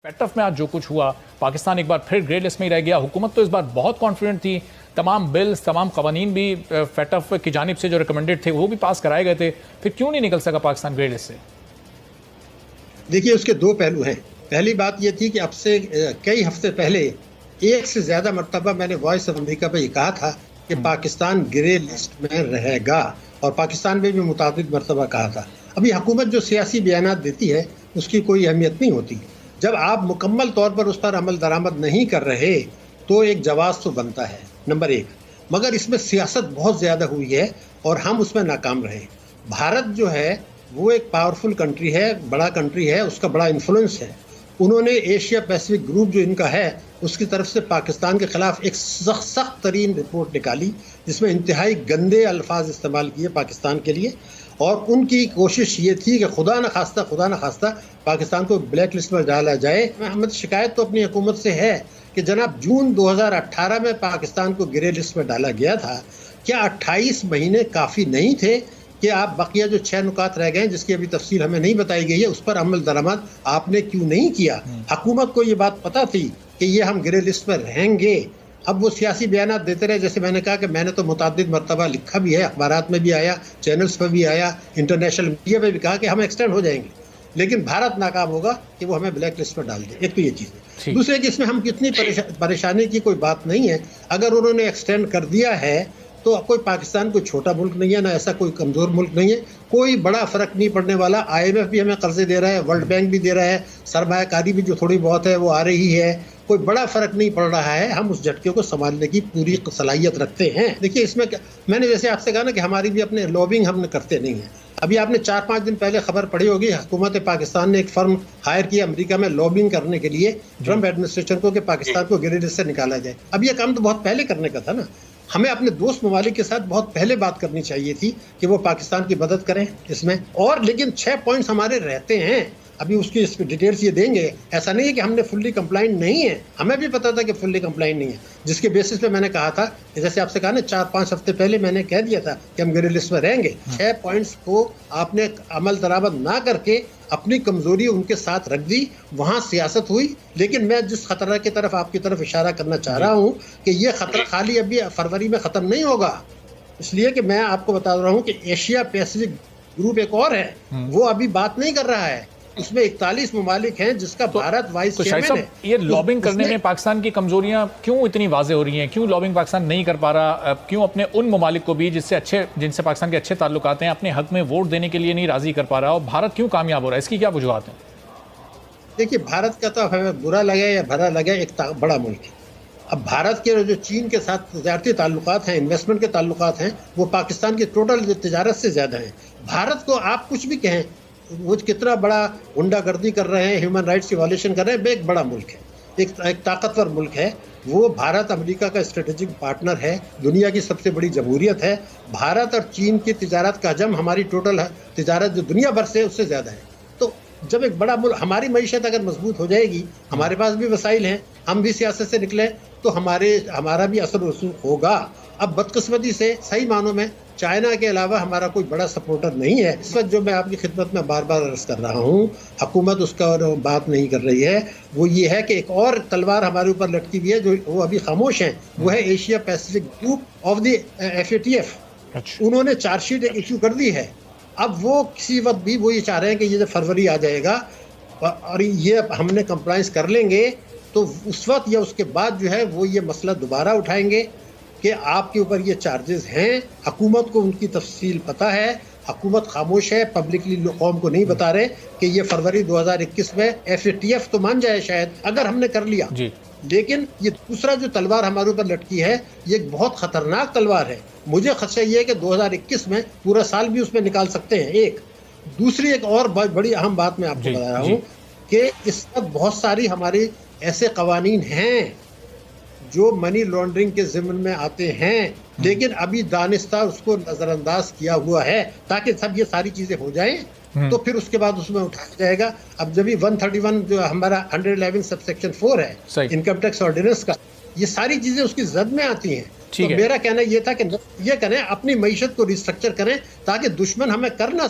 पेटफ में आज जो कुछ हुआ, पाकिस्तान एक बार फिर ग्रे लिस्ट में ही रह गया। हुकूमत तो इस बार बहुत कॉन्फिडेंट थी, तमाम बिल्स, तमाम कवानीन भी पेटफ की जानिब से जो रिकमेंडेड थे वो भी पास कराए गए थे, फिर क्यों नहीं निकल सका पाकिस्तान ग्रे लिस्ट से? देखिए, उसके दो पहलू हैं। पहली बात ये थी कि अब से कई हफ्ते पहले एक से ज़्यादा मरतबा मैंने वॉइस ऑफ अमेरिका पर ये कहा था कि पाकिस्तान ग्रे लिस्ट में रहेगा, और पाकिस्तान में भी मुताबिक मरतबा कहा था। अभी हुकूमत जो सियासी बयानात देती है उसकी कोई अहमियत नहीं होती। जब आप मुकम्मल तौर पर उस पर अमल दरामद नहीं कर रहे तो एक जवाब तो बनता है, नंबर एक। मगर इसमें सियासत बहुत ज़्यादा हुई है और हम उसमें नाकाम रहे। भारत जो है वो एक पावरफुल कंट्री है, बड़ा कंट्री है, उसका बड़ा इन्फ्लुएंस है। उन्होंने एशिया पैसिफिक ग्रुप जो इनका है उसकी तरफ से पाकिस्तान के ख़िलाफ़ एक सख्त तरीन रिपोर्ट निकाली जिसमें इंतहाई गंदे अल्फाज इस्तेमाल किए पाकिस्तान के लिए, और उनकी कोशिश ये थी कि खुदा न खास्ता पाकिस्तान को ब्लैक लिस्ट में डाला जाए। हमें शिकायत तो अपनी हुकूमत से है कि जनाब जून 2018 में पाकिस्तान को ग्रे लिस्ट में डाला गया था। क्या 28 महीने काफ़ी नहीं थे कि आप बकिया जो 6 नुकात रह गए जिसकी अभी तफसील हमें नहीं बताई गई है उस पर अमल दरामद आपने क्यों नहीं किया? हुकूमत को ये बात पता थी कि ये हम ग्रे लिस्ट में रहेंगे। अब वो सियासी बयान देते रहे। जैसे मैंने कहा कि मैंने तो मुताबिक मरतबा लिखा भी है, अखबारात में भी आया, चैनल्स पर भी आया, इंटरनेशनल मीडिया में भी कहा कि हम एक्सटेंड हो जाएंगे, लेकिन भारत नाकाम होगा कि वो हमें ब्लैक लिस्ट पर डाल दे। एक तो ये चीज़ है। दूसरे कि इसमें हम कितनी परेशानी की कोई बात नहीं है। अगर उन्होंने एक्सटेंड कर दिया है तो कोई पाकिस्तान कोई छोटा मुल्क नहीं है, ना ऐसा कोई कमज़ोर मुल्क नहीं है, कोई बड़ा फ़र्क नहीं पड़ने वाला। IMF भी हमें कर्जे दे रहा है, वर्ल्ड बैंक भी दे रहा है, सरमायाकारी भी जो थोड़ी बहुत है वो आ रही है, कोई बड़ा फ़र्क नहीं पड़ रहा है। हम उस झटके को संभालने की पूरी सलाहियत रखते हैं। देखिए, इसमें मैंने जैसे आपसे कहा ना कि हमारी भी अपने लॉबिंग हम करते नहीं हैं। अभी आपने 4-5 दिन पहले खबर पढ़ी होगी, हुकूमत पाकिस्तान ने एक फर्म हायर किया अमेरिका में लॉबिंग करने के लिए ट्रंप एडमिनिस्ट्रेशन को कि पाकिस्तान को ग्रे लिस्ट से निकाला जाए। अब यह काम तो बहुत पहले करने का था ना। हमें अपने दोस्त ममालिक के साथ बहुत पहले बात करनी चाहिए थी कि वो पाकिस्तान की मदद करें इसमें। और लेकिन 6 पॉइंट्स हमारे रहते हैं, अभी उसकी इस डिटेल्स ये देंगे। ऐसा नहीं है कि हमने फुल्ली कंप्लाइंट नहीं है, हमें भी पता था कि फुल्ली कंप्लाइंट नहीं है, जिसके बेसिस पे मैंने कहा था कि जैसे आपसे कहा ना 4-5 हफ्ते पहले मैंने कह दिया था कि हम ग्रे लिस्ट में रहेंगे। 6 पॉइंट्स को आपने अमल दरामद ना करके अपनी कमजोरी उनके साथ रख दी, वहाँ सियासत हुई। लेकिन मैं जिस खतरा की तरफ आपकी तरफ इशारा करना चाह रहा हूँ कि ये खतरा खाली अभी फरवरी में ख़त्म नहीं होगा, इसलिए कि मैं आपको बता रहा हूँ कि एशिया पैसिफिक ग्रुप एक और है, वो अभी बात नहीं कर रहा है। उसमें 41 ममालिक हैं जिसका भारत वाइस चेयरमैन है। ये लॉबिंग करने में पाकिस्तान की कमजोरियां क्यों इतनी वाज़ेह हो रही हैं? क्यों लॉबिंग पाकिस्तान नहीं कर पा रहा? क्यों अपने उन ममालिक को भी जिनसे पाकिस्तान के अच्छे ताल्लुकात हैं अपने हक में वोट देने के लिए नहीं राजी कर पा रहा? और भारत क्यों कामयाब हो रहा है? इसकी क्या वजूहत है? देखिए, भारत का तो हमें बुरा लगे या भला लगे, एक बड़ा मुल्क है। अब भारत के जो चीन के साथ तजारती ताल्लुकात हैं, इन्वेस्टमेंट के ताल्लुकात हैं, वो पाकिस्तान की टोटल तजारत से ज़्यादा है। भारत को आप कुछ भी कहें, वो कितना बड़ा गुंडागर्दी कर रहे हैं, ह्यूमन राइट्स की वायलेशन कर रहे हैं, एक बड़ा मुल्क है, एक ताकतवर मुल्क है। वो भारत अमेरिका का स्ट्रेटेजिक पार्टनर है, दुनिया की सबसे बड़ी जमहूरियत है। भारत और चीन की तिजारत का हजम हमारी टोटल तिजारत जो दुनिया भर से उससे ज़्यादा है। तो जब एक बड़ा मुल्क, हमारी मईशत अगर मजबूत हो जाएगी, हमारे पास भी वसाइल हैं, हम भी सियासत से निकले तो हमारा भी असर रसूख होगा। अब बदकिस्मती से सही मानों में चाइना के अलावा हमारा कोई बड़ा सपोर्टर नहीं है। इस वक्त जो मैं आपकी खिदमत में बार बार अर्ज कर रहा हूँ, हुकूमत उसका बात नहीं कर रही है, वो ये है कि एक और तलवार हमारे ऊपर लटकी हुई है जो वो अभी खामोश है, वो है Asia Pacific group of the FATF। उन्होंने चार्जशीट इशू कर दी है। अब वो किसी वक्त भी वो ये चाह रहे हैं कि ये जब फरवरी आ जाएगा और ये हमने कंप्लाइंस कर लेंगे तो उस वक्त या उसके बाद जो है वो ये मसला दोबारा उठाएंगे कि आपके ऊपर ये चार्जेस हैं। हुकूमत को उनकी तफसील पता है, हुकूमत खामोश है, पब्लिकली कौम को नहीं बता रहे कि ये फरवरी 2021 में FATF तो मान जाए शायद अगर हमने कर लिया जी। लेकिन ये दूसरा जो तलवार हमारे ऊपर लटकी है ये एक बहुत खतरनाक तलवार है। मुझे खदशा ये है कि 2021 में पूरा साल भी उसमें निकाल सकते हैं। एक दूसरी एक और बड़ी अहम बात मैं आपको बता रहा हूँ कि इस वक्त बहुत सारी हमारी ऐसे कवानीन हैं जो मनी लॉन्ड्रिंग के ज़िम्मन में आते हैं, लेकिन अभी दानिस्ता उसको नज़रअंदाज किया हुआ है ताकि सब ये सारी चीज़ें हो जाएं तो फिर उसके बाद उसमें उठाया जाएगा। अब जब भी 131 जो हमारा 111 सबसेक्शन 4 है इनकम टैक्स ऑर्डिनेंस का, ये सारी चीज़ें उसकी जद में आती हैं। तो मेरा कहना ये था कि ये करें, अपनी मईशत को रिस्ट्रक्चर करें ताकि दुश्मन हमें कर ना